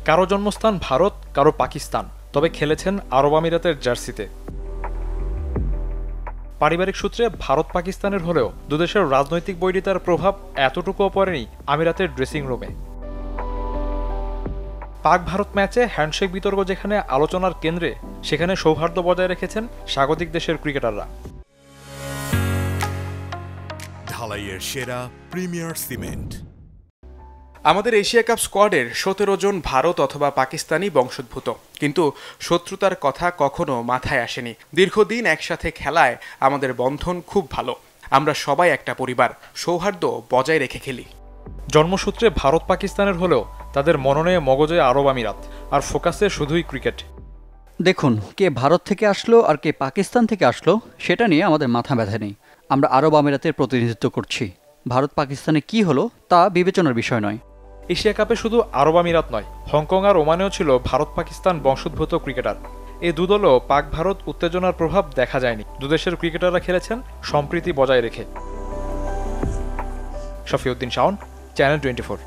কারো জন্মস্থান ভারত, কারো পাকিস্তান, তবে খেলেছেন আরব আমিরাতের জার্সিতে। পারিবারিক সূত্রে ভারত পাকিস্তানের হলেও দুদেশের রাজনৈতিক বৈরিতার প্রভাব এতটুকুও পড়েনি আমিরাতের ড্রেসিং রুমে। পাক ভারত ম্যাচে হ্যান্ডশেক বিতর্ক যেখানে আলোচনার কেন্দ্রে, সেখানে সৌহার্দ্য বজায় রেখেছেন স্বাগতিক দেশের ক্রিকেটাররা। ঢালাইয়ের সেরা প্রিমিয়ার সিমেন্ট। আমাদের এশিয়া কাপ স্কোয়াডের 17 জন ভারত অথবা পাকিস্তানি বংশোদ্ভূত, কিন্তু শত্রুতার কথা কখনো মাথায় আসেনি। দীর্ঘদিন একসাথে খেলায় আমাদের বন্ধন খুব ভালো। আমরা সবাই একটা পরিবার, সৌহার্দ্য বজায় রেখে খেলি। জন্মসূত্রে ভারত পাকিস্তানের হলেও তাদের মননে মগজে আরব আমিরাত, আর ফোকাসে শুধুই ক্রিকেট। দেখুন, কে ভারত থেকে আসলো আর কে পাকিস্তান থেকে আসলো সেটা নিয়ে আমাদের মাথা ব্যথা নেই। আমরা আরব আমিরাতের প্রতিনিধিত্ব করছি। ভারত পাকিস্তানে কি হলো তা বিবেচনার বিষয় নয়। এশিয়া কাপে শুধু আরব আমিরাত নয়, হংকং আর ওমানেও ছিল ভারত পাকিস্তান বংশোদ্ভূত ক্রিকেটার। এই দুদলও পাক ভারত উত্তেজনার প্রভাব দেখা যায়নি। দুদেশের ক্রিকেটাররা খেলেছেন সম্প্রীতি বজায় রেখে। শফিউদ্দিন শাওন, চ্যানেল 24।